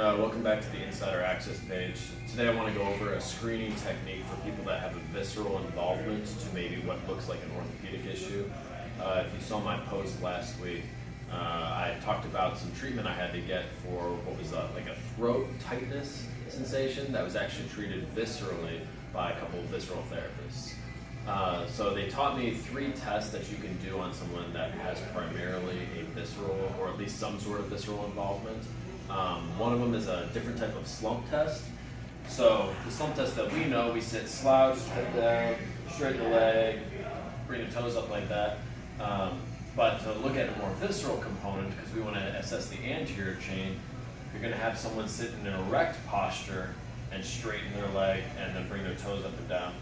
welcome back to the Insider Access page. Today I want to go over a screening technique for people that have a visceral involvement to maybe what looks like an orthopedic issue. If you saw my post last week, I talked about some treatment I had to get for what was like a throat tightness sensation that was actually treated viscerally by a couple of visceral therapists. So they taught me 3 tests that you can do on someone that has primarily a visceral or at least some sort of visceral involvement. One of them is a different type of slump test. So the slump test that we know, we sit slouched, head down, straighten the leg, bring the toes up like that. But to look at a more visceral component, because we want to assess the anterior chain, you're going to have someone sit in an erect posture and straighten their leg and then bring their toes up and down.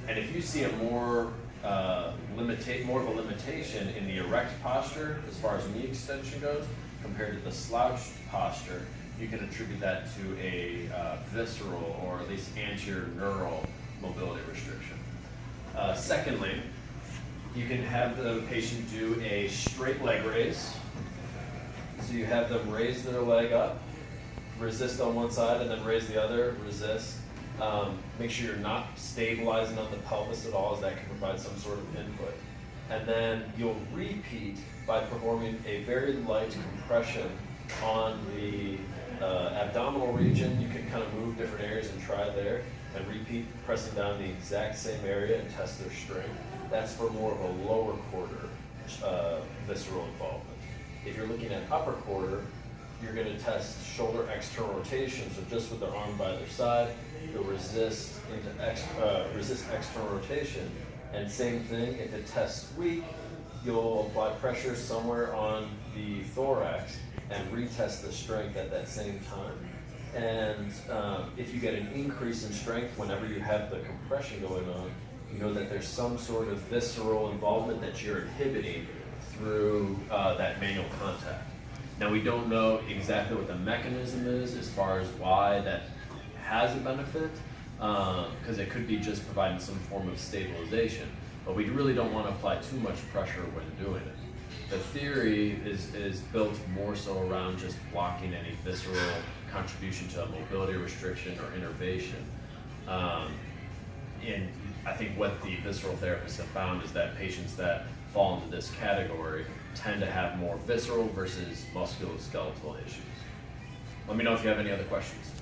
And if you see a more of a limitation in the erect posture as far as knee extension goes compared to the slouched posture, you can attribute that to a visceral or at least anterior neural mobility restriction. Secondly, you can have the patient do a straight leg raise. So you have them raise their leg up, resist on one side, and then raise the other, resist. Make sure you're not stabilizing on the pelvis at all, as that can provide some sort of input. And then you'll repeat by performing a very light compression on the abdominal region. You can kind of move different areas and try there, and repeat pressing down the exact same area and test their strength. That's for more of a lower quarter visceral involvement. If you're looking at upper quarter, you're going to test shoulder external rotation, so just with their arm by their side, you'll resist external rotation. And same thing, if it tests weak, you'll apply pressure somewhere on the thorax and retest the strength at that same time. And if you get an increase in strength whenever you have the compression going on, you know that there's some sort of visceral involvement that you're inhibiting through that manual contact. Now, we don't know exactly what the mechanism is as far as why that has a benefit, because it could be just providing some form of stabilization, but we really don't want to apply too much pressure when doing it. The theory is built more so around just blocking any visceral contribution to a mobility restriction or innervation. And I think what the visceral therapists have found is that patients that fall into this category tend to have more visceral versus musculoskeletal issues. Let me know if you have any other questions.